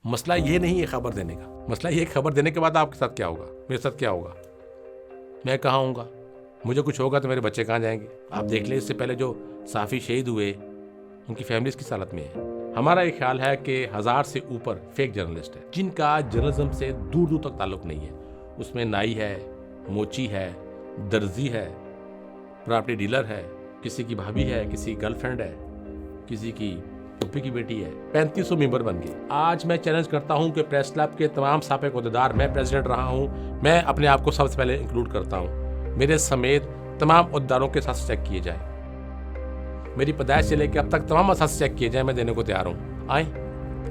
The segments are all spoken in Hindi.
मसला ये नहीं है खबर देने का, मसला ये खबर देने के बाद आपके साथ क्या होगा, मेरे साथ क्या होगा, मैं कहाँ होऊंगा, मुझे कुछ होगा तो मेरे बच्चे कहाँ जाएंगे। आप देख लें, इससे पहले जो साफ़ी शहीद हुए उनकी फैमिलीज किस हालत में है। हमारा ये ख्याल है कि 1000 से ऊपर फेक जर्नलिस्ट है जिनका जर्नलिज्म से दूर दूर तक ताल्लुक नहीं है। उसमें नाई है, मोची है, दर्जी है, प्रॉपर्टी डीलर है, किसी की भाभी है, किसी की गर्लफ्रेंड है, किसी की पुप्पी की बेटी है। 3500 मेंबर बन गए। आज मैं चैलेंज करता हूं कि प्रेस क्लब के तमाम साबिक अहदेदार, मैं प्रेसिडेंट रहा हूं, मैं अपने आप को सबसे पहले इंक्लूड करता हूं, मेरे समेत तमाम अहदेदारों के साथ चेक किए जाए। मेरी पैदाइश से लेकर अब तक तमाम असास चेक किए जाए, मैं देने को तैयार हूं। आए,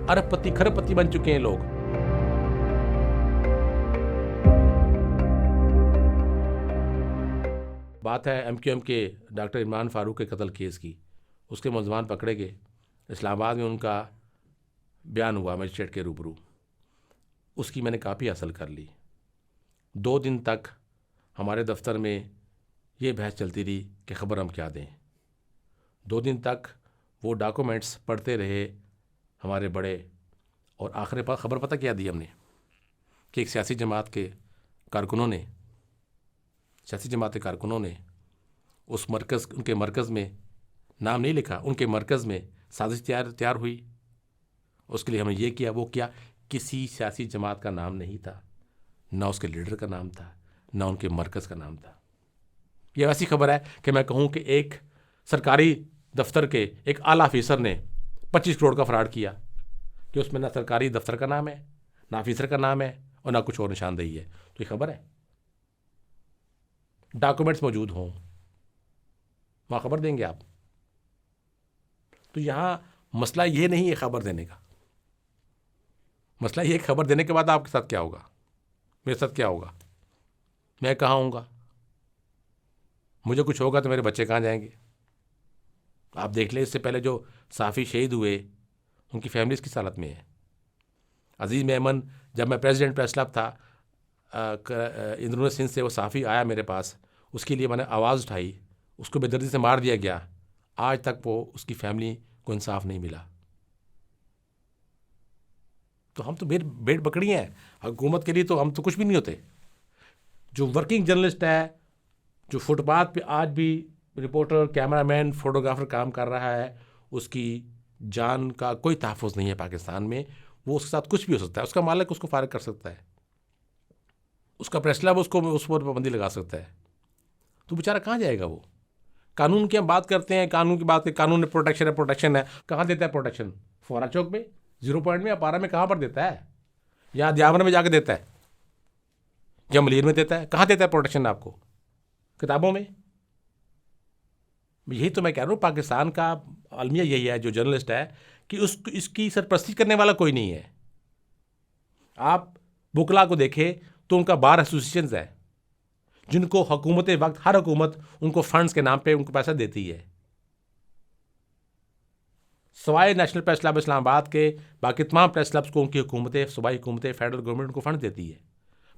अरबपति खरबपति बन चुके हैं लोग। बात है MQM के डॉक्टर इमरान फारूक के कत्ल केस की। उसके मुलजमान पकड़े गए, इस्लामाबाद में उनका बयान हुआ मजिस्ट्रेट के रूबरू। उसकी मैंने कापी हासिल कर ली। 2 दिन तक हमारे दफ्तर में ये बहस चलती रही कि खबर हम क्या दें। 2 दिन तक वो डॉक्यूमेंट्स पढ़ते रहे हमारे बड़े, और आखिर पर खबर पता क्या दी हमने कि एक सियासी जमात के कारकुनों ने उस मरकज़, उनके मरकज़ में नाम नहीं लिखा, उनके मरकज़ में साजिश तैयार हुई। उसके लिए हमने ये किया वो किया। किसी सियासी जमात का नाम नहीं था, ना उसके लीडर का नाम था, ना उनके मरकज़ का नाम था। यह वैसी खबर है कि मैं कहूँ कि एक सरकारी दफ्तर के एक आला ऑफिसर ने 25 करोड़ का फ्रॉड किया कि उसमें ना सरकारी दफ्तर का नाम है, ना ऑफिसर का नाम है, और ना कुछ और निशानदेही है। तो ये खबर है, डॉक्यूमेंट्स मौजूद हों, वहाँ खबर देंगे आप। तो यहाँ मसला ये नहीं है खबर देने का, मसला ये खबर देने के बाद आपके साथ क्या होगा, मेरे साथ क्या होगा, मैं कहाँ होऊंगा, मुझे कुछ होगा तो मेरे बच्चे कहाँ जाएंगे। आप देख लें, इससे पहले जो साफ़ी शहीद हुए उनकी फैमिलीज किस हालत में है। अजीज़ मेमन, जब मैं प्रेसिडेंट प्रेस क्लब था, इंद्रुन सिंह से वो साफ़ी आया मेरे पास, उसके लिए मैंने आवाज़ उठाई, उसको बेदर्दी से मार दिया गया। आज तक वो उसकी फैमिली को इंसाफ नहीं मिला। तो हम तो भेड़ बकरी हैं हुकूमत के लिए, तो हम तो कुछ भी नहीं होते। जो वर्किंग जर्नलिस्ट है, जो फुटपाथ पे आज भी रिपोर्टर, कैमरामैन, फोटोग्राफर काम कर रहा है, उसकी जान का कोई तहफ़्फ़ुज़ नहीं है पाकिस्तान में। वो उसके साथ कुछ भी हो सकता है, उसका मालिक उसको फारिग कर सकता है, उसका प्रेस क्लब उसको उस पर पाबंदी लगा सकता है। तो बेचारा कहाँ जाएगा वो। कानून की हम बात करते हैं, कानून की बात, कानून में प्रोटेक्शन है। कहाँ देता है प्रोटेक्शन? फोरा चौक में, 0 पॉइंट में, अपारा में कहाँ पर देता है? या दियावर में जाके देता है, या मलीर में देता है? कहाँ देता है प्रोटेक्शन आपको? किताबों में। यही तो मैं कह रहा हूँ, पाकिस्तान का अलमिया यही है, जो जर्नलिस्ट है, कि इसकी सरपरस्ती करने वाला कोई नहीं है। आप बुकला को देखें तो उनका बार एसोसिएशन है, जिनको हुकूमत वक्त, हर हुकूमत उनको फंड्स के नाम पे उनको पैसा देती है। सवाए नेशनल प्रेस क्लब इस्लामाबाद के, बाकी तमाम प्रेस क्लब्स को उनकी हुकूमतें, सूबाई हुकूमतें, फेडरल गवर्नमेंट उनको फंड देती है।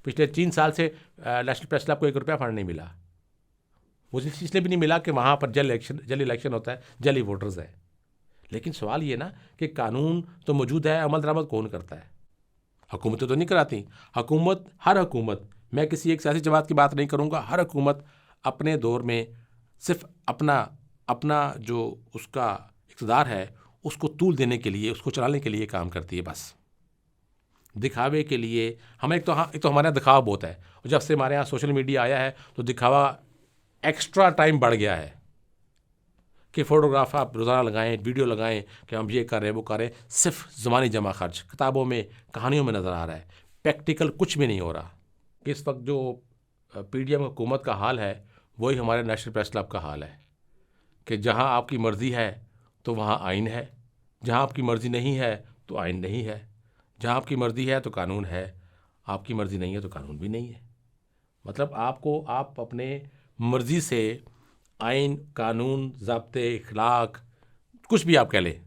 पिछले 3 साल से नेशनल प्रेस क्लब को 1 रुपया फंड नहीं मिला। वो इसलिए भी नहीं मिला कि वहाँ पर जल इलेक्शन होता है, जली वोटर्स है। लेकिन सवाल ये ना कि कानून तो मौजूद है, अमल दरामद कौन करता है? हुकूमतें तो नहीं कराती। हर हुकूमत, मैं किसी एक सियासी जमात की बात नहीं करूँगा, हर हुकूमत अपने दौर में सिर्फ अपना जो उसका इक़्तिदार है उसको तूल देने के लिए, उसको चलाने के लिए काम करती है, बस दिखावे के लिए। हमें एक तो हमारे यहाँ दिखावा बहुत है, और जब से हमारे यहाँ सोशल मीडिया आया है तो दिखावा एक्स्ट्रा टाइम बढ़ गया है कि फ़ोटोग्राफ आप रोज़ाना लगाएं, वीडियो लगाएं कि हम ये कर रहे हैं, वो कर रहे हैं। सिर्फ ज़बानी जमा खर्च, किताबों में, कहानियों में नज़र आ रहा है, प्रैक्टिकल कुछ भी नहीं हो रहा। इस वक्त जो PDM हुकूमत का हाल है वही हमारे नेशनल प्रेस क्लब का हाल है कि जहाँ आपकी मर्ज़ी है तो वहाँ आइन है, जहाँ आपकी मर्ज़ी नहीं है तो आइन नहीं है, जहाँ आपकी मर्ज़ी है तो कानून है, आपकी मर्ज़ी नहीं है तो कानून भी नहीं है। मतलब आप अपने मर्ज़ी से आइन, कानून, ज़ाब्ते, इखलाक, कुछ भी आप कह लें,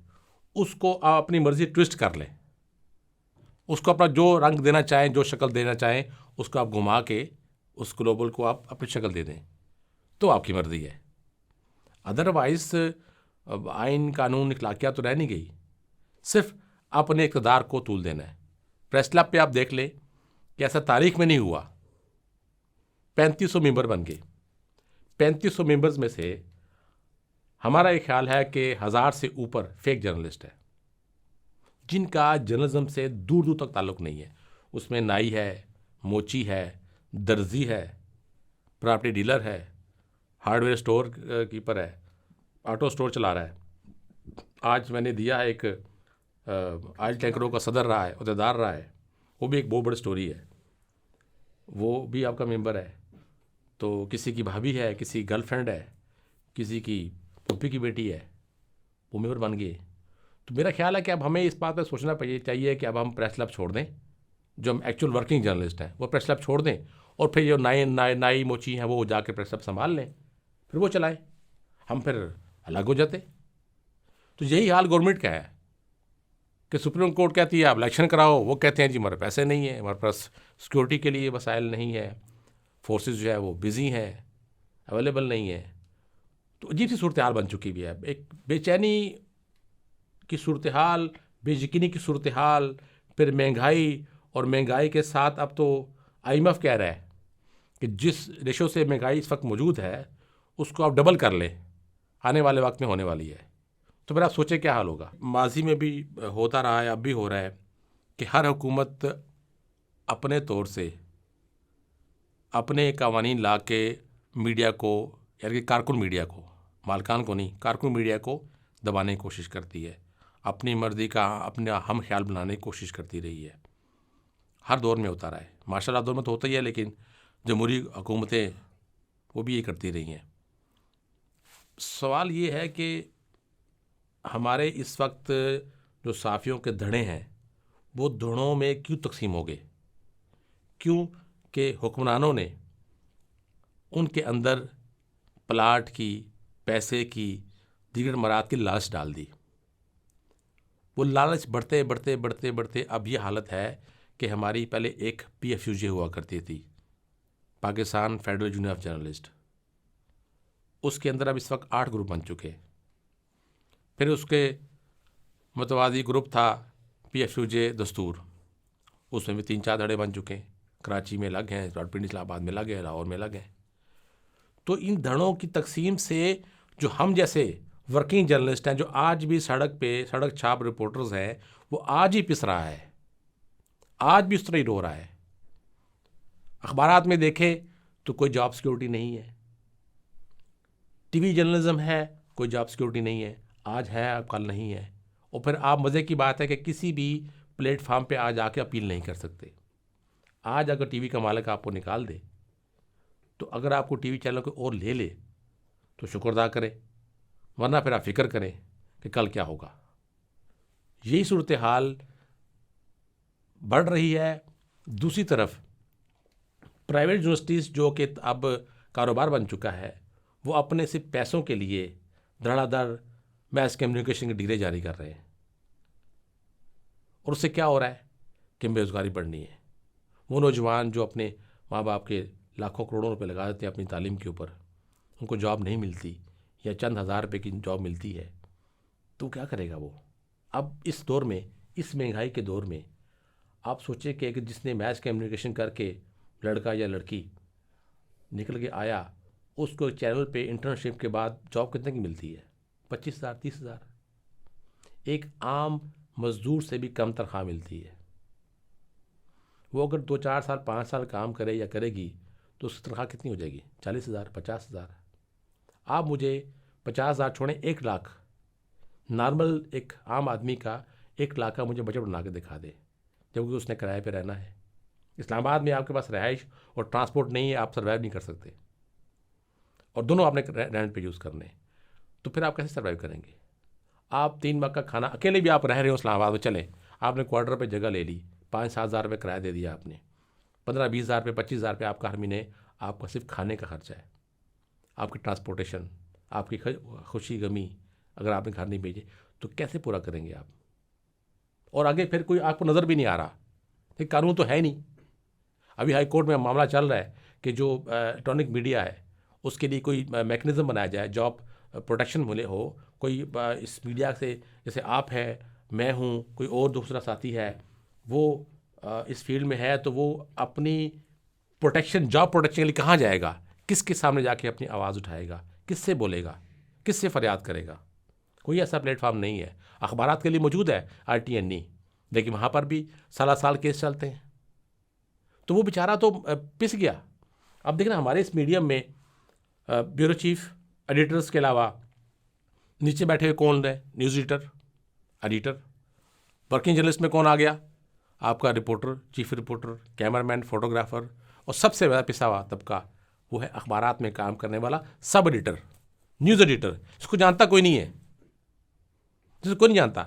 उसको आप अपनी मर्ज़ी ट्विस्ट कर लें, उसको अपना जो रंग देना चाहें, जो शक्ल देना चाहें, उसको आप घुमा के उस ग्लोबल को आप अपनी शक्ल दे दें, तो आपकी मर्ज़ी है। अदरवाइज़ आइन, कानून, इखलाकियात तो रह नहीं गई, सिर्फ अपने इक़्तिदार को तूल देना है। प्रेस क्लब पे आप देख लें कि ऐसा तारीख में नहीं हुआ। 3500 मेंबर बन गए। 3500 मेंबर्स में से हमारा ये ख्याल है कि 1000 से ऊपर फेक जर्नलिस्ट है, जिनका जर्नलिज्म से दूर दूर तक ताल्लुक़ नहीं है। उसमें नाई है, मोची है, दर्जी है, प्रॉपर्टी डीलर है, हार्डवेयर स्टोर कीपर है, ऑटो स्टोर चला रहा है। आज मैंने दिया है एक ऑयल टैंकरों का सदर रहा है, अहदेदार रहा है, वो भी एक बहुत बड़ी स्टोरी है, वो भी आपका मेंबर है। तो किसी की भाभी है, किसी की गर्लफ्रेंड है, किसी की पुप्पी की बेटी है, वो मेंबर बन गए। तो मेरा ख्याल है कि अब हमें इस बात पर सोचना चाहिए कि अब हम प्रेस क्लब छोड़ दें, जो हम एक्चुअल वर्किंग जर्नलिस्ट हैं वो प्रेस क्लब छोड़ दें, और फिर जो नाई मोची हैं वो जाके प्रेस क्लब संभाल लें, फिर वो चलाएं, हम फिर अलग हो जाते। तो यही हाल गवर्नमेंट का है कि सुप्रीम कोर्ट कहती है आप इलेक्शन कराओ, वो कहते हैं जी हमारे पैसे नहीं है, हमारे पास सिक्योरिटी के लिए वसाइल नहीं है, फोर्सेस जो है वो बिज़ी हैं, अवेलेबल नहीं है। तो अजीब सी सूरत हाल बन चुकी भी है, एक बेचैनी की सूरत हाल, बेयकीनी की सूरत हाल, फिर महंगाई, और महंगाई के साथ अब तो IMF कह रहा है कि जिस रेशो से महंगाई इस वक्त मौजूद है उसको आप डबल कर लें, आने वाले वक्त में होने वाली है। तो फिर आप सोचें क्या हाल होगा। माजी में भी होता रहा है, अब भी हो रहा है कि हर हुकूमत अपने तौर से अपने कवानीन ला के मीडिया को, यानी कि कारकुन मीडिया को, मालकान को नहीं, कारकुन मीडिया को दबाने की कोशिश करती है, अपनी मर्ज़ी का अपना हम ख्याल बनाने की कोशिश करती रही है। हर दौर में होता रहा है, माशाल्लाह दौर में तो होता ही है, लेकिन जमहूरी हुकूमतें वो भी ये करती रही हैं। सवाल ये है कि हमारे इस वक्त जो साफ़ियों के धड़े हैं वो धड़ों में क्यों तकसीम हो गए? क्यों कि हुक्मरानों ने उनके अंदर प्लाट की, पैसे की, दीगर मराद की लालच डाल दी। वो लालच बढ़ते बढ़ते बढ़ते बढ़ते अब ये हालत है कि हमारी पहले एक PFUJ हुआ करती थी, Pakistan federal union of journalist, उसके अंदर अब इस वक्त 8 ग्रुप बन चुके। फिर उसके मतवादी ग्रुप था PFUJ दस्तूर, उसमें भी 3-4 धड़े बन चुके, कराची में लग हैं, रावलपिंडी इस्लामाबाद में लगे, लाहौर में लगे। तो इन धड़ों की तकसीम से जो हम जैसे वर्किंग जर्नलिस्ट हैं, जो आज भी सड़क छाप रिपोर्टर्स हैं, वो आज ही पिस रहा है, आज भी उस तरह ही रो रहा है। अखबारात में देखें तो कोई जॉब सिक्योरिटी नहीं है, TV जर्नलिज्म है, कोई जॉब सिक्योरिटी नहीं है, आज है कल नहीं है। और फिर आप मज़े की बात है कि किसी भी प्लेटफार्म पे आज आके अपील नहीं कर सकते। आज अगर TV का मालिक आपको निकाल दे, तो अगर आपको TV चैनल को और ले ले तो शुक्र अदा करें, वरना फिर आप फिक्र करें कि कल क्या होगा। यही सूरत हाल बढ़ रही है। दूसरी तरफ प्राइवेट यूनिवर्सिटीज़ जो कि अब कारोबार बन चुका है, वो अपने सिर्फ पैसों के लिए धड़ाधड़ मैस कम्युनिकेशन की डिग्री जारी कर रहे हैं, और उससे क्या हो रहा है कि बेरोज़गारी बढ़नी है। वो नौजवान जो अपने माँ बाप के लाखों करोड़ों रुपए लगा देते हैं अपनी तालीम के ऊपर, उनको जॉब नहीं मिलती या चंद हज़ार रुपये की जॉब मिलती है, तो क्या करेगा वो। अब इस दौर में, इस महंगाई के दौर में, आप सोचें कि जिसने मैस कम्युनिकेशन करके लड़का या लड़की निकल के आया, उसको चैनल पे इंटर्नशिप के बाद जॉब कितने की मिलती है? 25,000, 30,000। एक आम मज़दूर से भी कम तनख्वाह मिलती है। वो अगर 2-4 साल 5 साल काम करे या करेगी तो उसकी तनख्वाह कितनी हो जाएगी? 40,000, 50,000। आप मुझे 50,000 छोड़ें, 1 लाख नॉर्मल एक आम आदमी का 1 लाख का मुझे बजट बना के दिखा दे, जबकि उसने किराए पे रहना है। इस्लामाबाद में आपके पास रहाइश और ट्रांसपोर्ट नहीं है, आप सर्वाइव नहीं कर सकते, और दोनों आपने रेंट पे यूज़ करने, तो फिर आप कैसे सर्वाइव करेंगे? आप 3 वक्त का खाना, अकेले भी आप रह रहे हो इस्लामाबाद में, चले आपने क्वार्टर पे जगह ले ली, 5-7 हज़ार रुपये किराया दे दिया आपने, 15-20 हज़ार रुपये, 25 हज़ार रुपये आपका हर महीने आपका सिर्फ खाने का खर्चा है, आपकी ट्रांसपोर्टेशन, आपकी खुशी गमी अगर आपने घर नहीं भेजे तो कैसे पूरा करेंगे आप? और आगे फिर कोई आपको नज़र भी नहीं आ रहा, एक कानून तो है नहीं। अभी हाई कोर्ट में मामला चल रहा है कि जो इलेक्ट्रॉनिक मीडिया है उसके लिए कोई मैकेनिज़्म बनाया जाए, जॉब प्रोटेक्शन मिले हो, कोई इस मीडिया से, जैसे आप है, मैं हूँ, कोई और दूसरा साथी है, वो इस फील्ड में है तो वो अपनी प्रोटेक्शन, जॉब प्रोटेक्शन के लिए कहाँ जाएगा, किसके सामने जाके अपनी आवाज़ उठाएगा, किससे बोलेगा, किससे फरियाद करेगा? कोई ऐसा प्लेटफॉर्म नहीं है। अखबारात के लिए मौजूद है RTNE, लेकिन वहाँ पर भी साल केस चलते हैं। तो वो बेचारा तो पिस गया। अब देखना हमारे इस मीडियम में ब्यूरो चीफ, एडिटर्स के अलावा नीचे बैठे हुए कौन है? News editor. वर्किंग जर्नलिस्ट में कौन आ गया? आपका reporter, chief reporter, cameraman, photographer, और सबसे ज़्यादा पिसा हुआ तबका वो है अखबारात में काम करने वाला सब एडिटर, न्यूज़ एडिटर। इसको जानता कोई नहीं है, जिसको कोई नहीं जानता।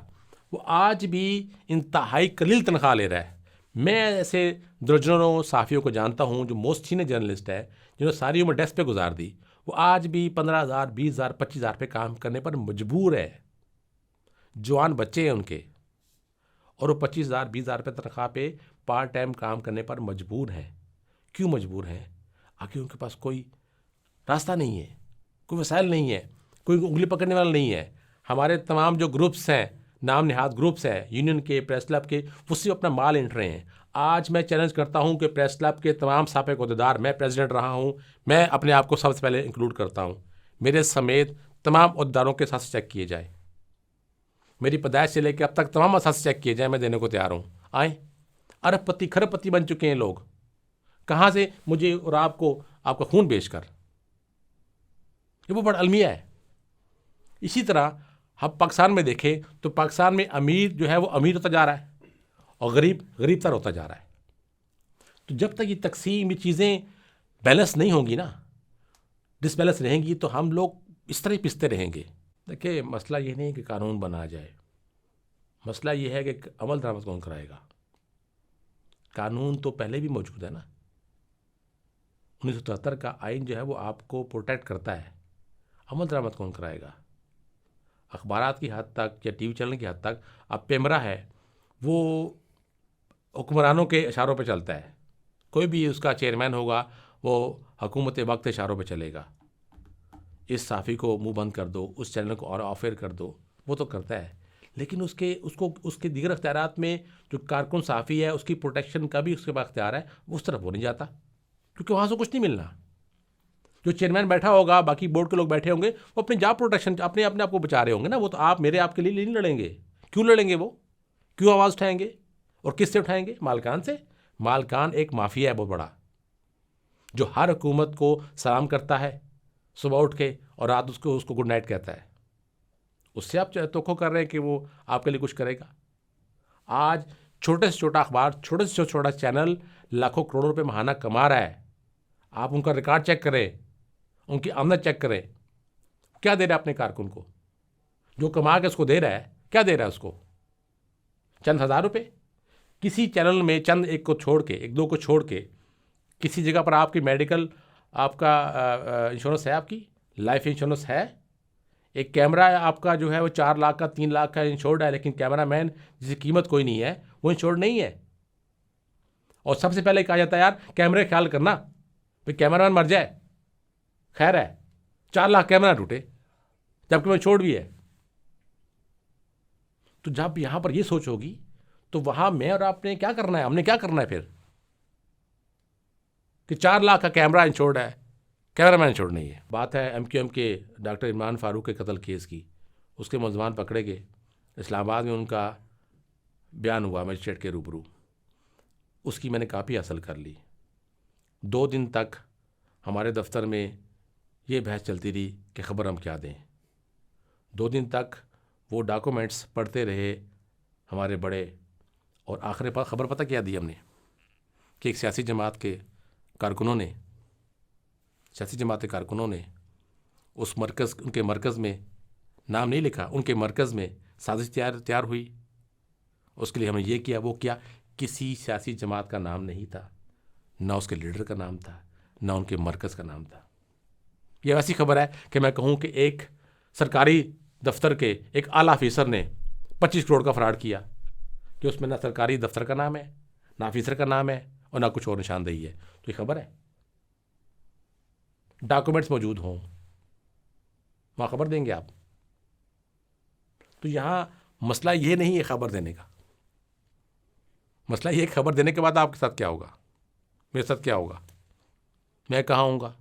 वो आज भी इंतहाई कलील तनख्वाह ले रहा है। मैं ऐसे दर्जनों साफ़ियों को जानता हूँ जो मोस्ट सीनियर जर्नलिस्ट है, जिन्होंने सारी उम्र डेस्क पे गुजार दी। वो आज भी 15,000, 20,000, 25,000 पे काम करने पर मजबूर है। जवान बच्चे हैं उनके, और वो 25,000, 20,000 रुपये तनख्वाह पे पार्ट टाइम काम करने पर मजबूर हैं। क्यों मजबूर हैं? आखिर उनके पास कोई रास्ता नहीं है, कोई वसाइल नहीं है, कोई उंगली पकड़ने वाला नहीं है। हमारे तमाम जो ग्रुप्स हैं, नाम निहाद ग्रुप्स हैं, यूनियन के, प्रेस क्लब के, वो सिर्फ अपना माल ऐंठ रहे हैं। आज मैं चैलेंज करता हूं कि प्रेस क्लब के तमाम साबिक अहदेदार, मैं प्रेसिडेंट रहा हूं, मैं अपने आप को सबसे पहले इंक्लूड करता हूं, मेरे समेत तमाम अहदेदारों के साथ चेक किए जाए। मेरी पैदाइश से लेकर अब तक तमाम असास चेक किए जाए, मैं देने को तैयार हूँ। आए, अरबपति खरबपति बन चुके हैं लोग। कहाँ से? मुझे और आपको, आपका खून बेचकर। ये वो बड़ा अलमिया है। इसी तरह हम पाकिस्तान में देखें तो पाकिस्तान में अमीर जो है वो अमीर होता जा रहा है और गरीब गरीब तर होता जा रहा है। तो जब तक ये तकसीम, ये चीज़ें बैलेंस नहीं होंगी ना, डिसबैलेंस रहेंगी, तो हम लोग इस तरह ही पिसते रहेंगे। देखिए, मसला ये नहीं कि कानून बना जाए, मसला ये है कि अमल दरामद कौन कराएगा। कानून तो पहले भी मौजूद है ना। 1973 का आइन जो है वो आपको प्रोटेक्ट करता है। अमल दरामद कौन कराएगा? अखबारात की हद तक या TV चैनल की हद तक अब पेमरा है, वो हुक्मरानों के इशारों पे चलता है। कोई भी उसका चेयरमैन होगा वो हुकूमत वक्त इशारों पे चलेगा। इस साफ़ी को मुंह बंद कर दो, उस चैनल को और ऑफेयर कर दो, वो तो करता है। लेकिन उसके दीगर अख्तियारात में जो कारकुन साफ़ी है, उसकी प्रोटेक्शन का भी उसके पास अख्तियार है, उस तरफ वो नहीं जाता, क्योंकि वहाँ से कुछ नहीं मिलना। जो चेयरमैन बैठा होगा, बाकी बोर्ड के लोग बैठे होंगे, वो अपनी जॉब प्रोटेक्शन, अपने अपने आप को बचा रहे होंगे ना। वो तो आप मेरे आपके लिए नहीं लड़ेंगे। क्यों लड़ेंगे? वो क्यों आवाज़ उठाएंगे? और किससे उठाएंगे? मालकान से। मालकान एक माफिया है बहुत बड़ा, जो हर हुकूमत को सलाम करता है सुबह उठ के और रात उसको गुड नाइट कहता है। उससे आप तोखो कर रहे हैं कि वो आपके लिए कुछ करेगा। आज छोटे से छोटा अखबार, छोटे से छोटा चैनल लाखों करोड़ों रुपए महाना कमा रहा है। आप उनका रिकॉर्ड चेक करें, उनकी आमदन चेक करें, क्या दे रहा है अपने कारकुन को? जो कमा के उसको दे रहा है, क्या दे रहा है उसको? चंद हज़ार रुपये। किसी चैनल में चंद एक को छोड़ के, एक दो को छोड़ के, किसी जगह पर आपकी मेडिकल, आपका इंश्योरेंस है, आपकी लाइफ इंश्योरेंस है। एक कैमरा आपका जो है वो 4 लाख का, 3 लाख का इंश्योर्ड है, लेकिन कैमरामैन जिसकी कीमत कोई नहीं है वो इंश्योर्ड नहीं है। और सबसे पहले कहा जाता है यार कैमरे ख्याल करना, भाई कैमरामैन मर जाए खैर है, 4 लाख कैमरा टूटे, जबकि मैं इंश्योर्ड भी है। तो जब यहाँ पर ये सोच होगी तो वहाँ मैं और आपने क्या करना है? हमने क्या करना है फिर कि 4 लाख का कैमरा इंश्योर्ड है, कैमरामैन इंश्योर्ड नहीं है? बात है MQM के डॉक्टर इमरान फारूक के कत्ल केस की। उसके मुलजमान पकड़े गए, इस्लामाबाद में उनका बयान हुआ मजिस्ट्रेट के रूबरू। उसकी मैंने कापी हासिल कर ली। 2 दिन तक हमारे दफ्तर में ये बहस चलती रही कि ख़बर हम क्या दें। 2 दिन तक वो डॉक्यूमेंट्स पढ़ते रहे हमारे बड़े, और आखिर पर ख़बर पता क्या दी हमने कि एक सियासी जमात के कारकुनों ने उस मरकज़, उनके मरकज़ में नाम नहीं लिखा, उनके मरकज़ में साजिश तैयार हुई। उसके लिए हमने ये किया, वो किया। किसी सियासी जमात का नाम नहीं था, ना उसके लीडर का नाम था, ना उनके मरकज़ का नाम था। यह वैसी खबर है कि मैं कहूँ कि एक सरकारी दफ्तर के एक आला ऑफिसर ने 25 करोड़ का फ्रॉड किया, कि उसमें ना सरकारी दफ्तर का नाम है, ना ऑफिसर का नाम है, और ना कुछ और निशानदेही है। तो ये खबर है, डॉक्यूमेंट्स मौजूद हों, वहाँ खबर देंगे आप। तो यहाँ मसला ये नहीं है खबर देने का, मसला ये खबर देने के बाद आपके साथ क्या होगा, मेरे साथ क्या होगा, मैं कहाँ हूँगा,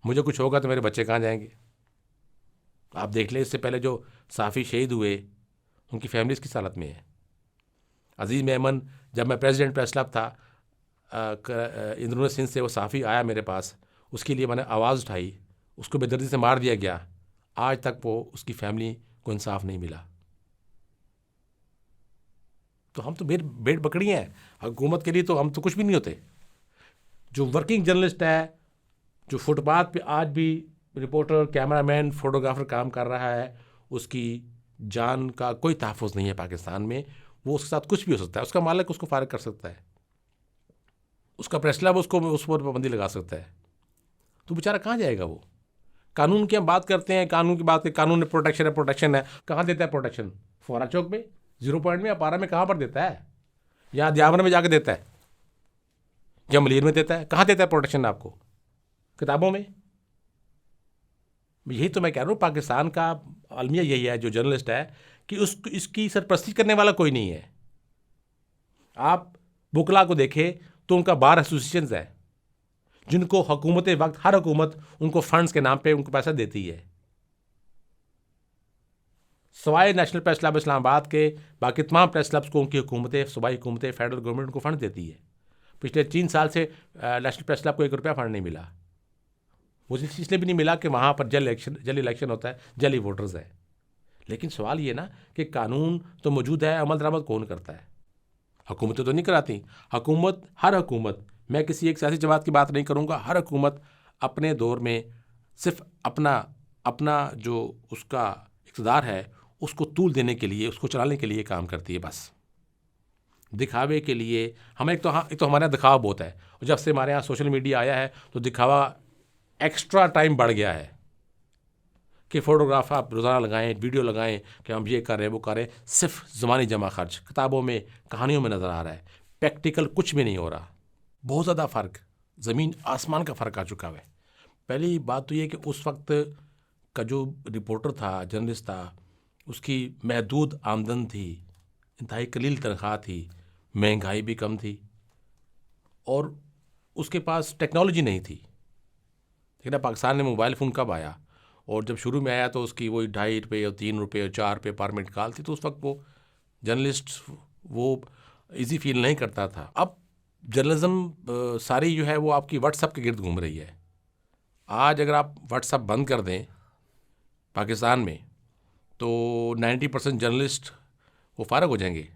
मुझे कुछ होगा तो मेरे बच्चे कहाँ जाएंगे। आप देख लें, इससे पहले जो साफ़ी शहीद हुए उनकी फैमिलीज़ किस हालत में है। अजीज़ मेमन, जब मैं प्रेसिडेंट प्रेस क्लब था, इंद्रुन सिंह से वो साफ़ी आया मेरे पास, उसके लिए मैंने आवाज़ उठाई, उसको बेदर्दी से मार दिया गया। आज तक वो उसकी फैमिली को इंसाफ नहीं मिला। तो हम तो भेड़ बकरियाँ हैं हुकूमत के लिए, तो हम तो कुछ भी नहीं होते। जो वर्किंग जर्नलिस्ट है, जो फुटपाथ पे आज भी रिपोर्टर, कैमरामैन, फोटोग्राफर काम कर रहा है, उसकी जान का कोई तहफ़्फ़ुज़ नहीं है पाकिस्तान में। वो उसके साथ कुछ भी हो सकता है, उसका मालिक उसको फारिग कर सकता है, उसका प्रेस क्लब उसको उस पर पाबंदी लगा सकता है। तो बेचारा कहाँ जाएगा वो। कानून की हम बात करते हैं, कानून की बात, कानून में प्रोटेक्शन है, कहाँ देता है प्रोटेक्शन? फोरा चौक में, 0 पॉइंट में या पारा में कहाँ पर देता है? या दियावर में जाके देता है, या मलीर में देता है? कहाँ देता है प्रोटेक्शन आपको? किताबों में। यही तो मैं कह रहा हूँ, पाकिस्तान का अलमिया यही है, जो जर्नलिस्ट है, कि इसकी सरपरस्ती करने वाला कोई नहीं है। आप बुकला को देखें तो उनका बार एसोसिएशन है, जिनको हुकूमत वक्त, हर हुकूमत उनको फंड्स के नाम पे उनको पैसा देती है। सवाए नेशनल प्रेस क्लब इस्लामाबाद के, बाकी तमाम प्रेस क्लब्स को उनकी हुकूमतें, सूबाई हुकूमतें, फेडरल गवर्नमेंट उनको फ़ंड देती है। पिछले 3 साल से नेशनल प्रेस क्लब को 1 रुपया फ़ंड नहीं मिला। वो इसलिए भी नहीं मिला कि वहाँ पर जल इलेक्शन होता है, जली वोटर्स है। लेकिन सवाल ये ना कि कानून तो मौजूद है, अमल दरामद कौन करता है? हुकूमतें तो नहीं कराती। हर हुकूमत, मैं किसी एक सियासी जमात की बात नहीं करूँगा, हर हुकूमत अपने दौर में सिर्फ अपना जो उसका इक़्तिदार है उसको तूल देने के लिए, उसको चलाने के लिए काम करती है, बस दिखावे के लिए। हमें एक तो हमारे यहाँ दिखावा बहुत है, और जब से हमारे यहाँ सोशल मीडिया आया है तो दिखावा एक्स्ट्रा टाइम बढ़ गया है कि फ़ोटोग्राफ आप रोज़ाना लगाएं, वीडियो लगाएं कि हम ये कर रहे हैं, वो कर रहे हैं। सिर्फ ज़मानी जमा खर्च किताबों में, कहानियों में नज़र आ रहा है, प्रैक्टिकल कुछ भी नहीं हो रहा। बहुत ज़्यादा फ़र्क, ज़मीन आसमान का फ़र्क आ चुका है। पहली बात तो ये कि उस वक्त का जो रिपोर्टर था, जर्नलिस्ट था, उसकी महदूद आमदन थी, इंतहाई कलील तनख्वाह थी, महंगाई भी कम थी, और उसके पास टेक्नोलॉजी नहीं थी। लेकिन पाकिस्तान में मोबाइल फ़ोन कब आया, और जब शुरू में आया तो उसकी वही 2.5 रुपये और 3 रुपये और 4 रुपये पर मिनट कॉल थी, तो उस वक्त वो जर्नलिस्ट वो इजी फील नहीं करता था। अब जर्नलिज्म सारी जो है वो आपकी व्हाट्सएप के गिर्द घूम रही है। आज अगर आप व्हाट्सएप बंद कर दें पाकिस्तान में, तो 90% जर्नलिस्ट वो फ़ारग हो जाएंगे,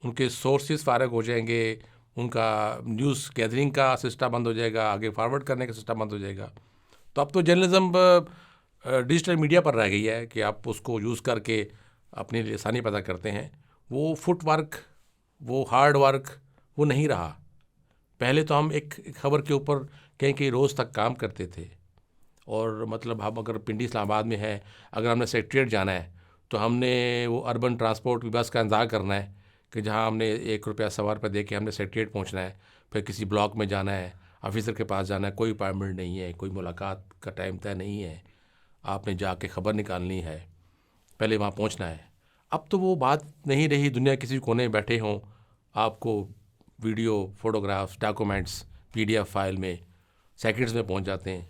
उनके सोर्सेज फ़ारग हो जाएंगे, उनका न्यूज़ गैदरिंग का सिस्टम बंद हो जाएगा, आगे फॉरवर्ड करने का सिस्टम बंद हो जाएगा। तो अब तो जर्नलिज्म डिजिटल मीडिया पर रह गई है कि आप उसको यूज़ करके अपनी आसानी पैदा करते हैं। वो फुट वर्क, वो हार्ड वर्क वो नहीं रहा। पहले तो हम एक खबर के ऊपर कई रोज़ तक काम करते थे, और मतलब हम अगर पिंडी इस्लामाबाद में है, अगर हमने सेक्रेटरीट जाना है तो हमने वो अर्बन ट्रांसपोर्ट की बस का इंतज़ार करना है कि जहाँ हमने 1 रुपया, सवा रुपया दे के हमने सेक्रेटरीट पहुँचना है, फिर किसी ब्लॉक में जाना है, ऑफिसर के पास जाना है, कोई अपॉइंटमेंट नहीं है, कोई मुलाकात का टाइम तय नहीं है, आपने जाके ख़बर निकालनी है, पहले वहाँ पहुँचना है। अब तो वो बात नहीं रही, दुनिया किसी कोने में बैठे हों, आपको video, photographs, documents PDF file में सेकंड्स में पहुँच जाते हैं,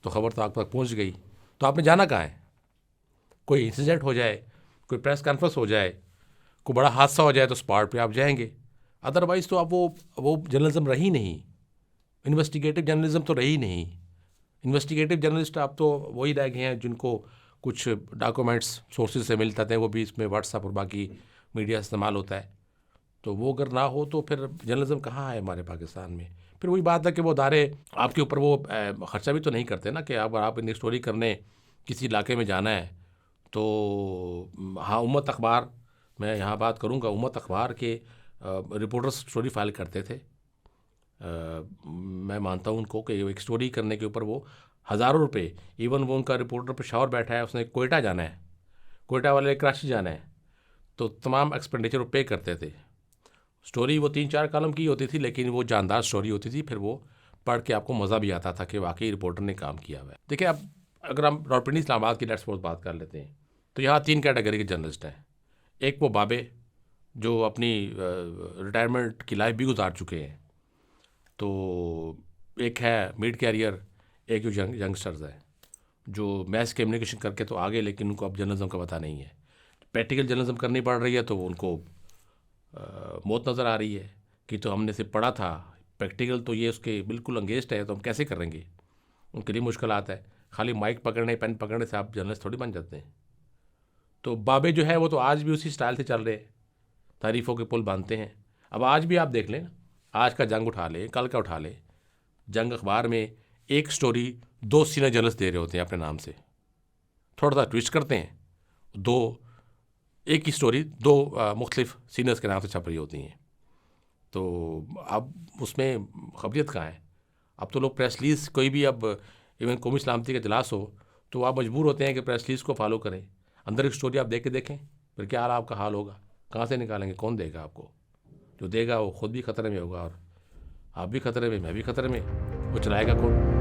तो ख़बर तो आप तक पहुँच गई। तो आपने जाना कहाँ है? कोई इंसिडेंट हो जाए, कोई प्रेस कॉन्फ्रेंस हो जाए, कोई बड़ा हादसा हो जाए तो स्पॉट पे आप जाएंगे। अदरवाइज़ तो अब वो जर्नलिज्म रही नहीं, इन्वेस्टिगेटिव जर्नलिज्म तो रही नहीं। इन्वेस्टिगेटिव जर्नलिस्ट आप तो वही रह गए हैं जिनको कुछ डॉक्यूमेंट्स सोर्सेज से मिलते थे, वो भी इसमें व्हाट्सएप और बाकी मीडिया इस्तेमाल होता है। तो वो अगर ना हो तो फिर जर्नलिज्म कहाँ है हमारे पाकिस्तान में। फिर वही बात है कि वो अदारे आपके ऊपर वो ख़र्चा भी तो नहीं करते ना, कि अगर आप इन स्टोरी करने किसी इलाके में जाना है तो हाँ, उम्मत अखबार, मैं यहाँ बात करूँगा, उम्मत अखबार के रिपोर्टर्स स्टोरी फाइल करते थे। मैं मानता हूँ उनको कि एक स्टोरी करने के ऊपर वो हज़ारों रुपए, इवन वो उनका रिपोर्टर पेशावर बैठा है, उसने कोयटा जाना है, कोयटा वाले कराची जाना है, तो तमाम एक्सपेंडिचर वो पे करते थे। स्टोरी वो 3-4 कॉलम की होती थी, लेकिन वो जानदार स्टोरी होती थी, फिर वो पढ़ के आपको मज़ा भी आता था कि वाकई रिपोर्टर ने काम किया हुआ है। देखिए, अब अगर हम रावलपिंडी इस्लामाबाद की लेट्स सपोज बात कर लेते हैं, तो यहाँ 3 कैटेगरी के जर्नलिस्ट हैं। एक वो बाबे जो अपनी रिटायरमेंट की लाइफ भी गुजार चुके हैं। तो एक है मिड कैरियर, एक जो यंगस्टर्स है जो मैस कम्युनिकेशन करके तो आगे, लेकिन उनको अब जर्नलिज्म का पता नहीं है। प्रैक्टिकल जर्नलिज्म करनी पड़ रही है तो उनको मौत नज़र आ रही है कि तो हमने सिर्फ पढ़ा था, प्रैक्टिकल तो ये उसके बिल्कुल अंगेस्ट है, तो हम कैसे करेंगे। उनके लिए मुश्किल आता है। खाली माइक पकड़ने, पेन पकड़ने से आप जर्नलिस्ट थोड़ी बन जाते हैं। तो बाबे जो है वो तो आज भी उसी स्टाइल से चल रहे हैं, तारीफ़ों के पुल बांधते हैं। अब आज भी आप देख लें, आज का जंग उठा लें, कल का उठा लें, जंग अखबार में एक स्टोरी 2 सीनियर जर्नलिस्ट दे रहे होते हैं अपने नाम से, थोड़ा सा ट्विस्ट करते हैं, एक ही स्टोरी 2 मुख्तलिफ सीनियर्स के नाम से छप रही होती हैं। तो अब उसमें खबरियत कहाँ है। अब तो लोग प्रेस रिलीज़, कोई भी अब इवन कौमी सलामती का इजलास हो तो आप मजबूर होते हैं कि प्रेस रिलीज़ को फॉलो करें। अंदर एक स्टोरी आप देख के देखें, फिर क्या हाल आपका हाल होगा। कहाँ से निकालेंगे, कौन देगा आपको। जो देगा वो खुद भी ख़तरे में होगा और आप भी ख़तरे में, मैं भी ख़तरे में, वो चलाएगा कौन।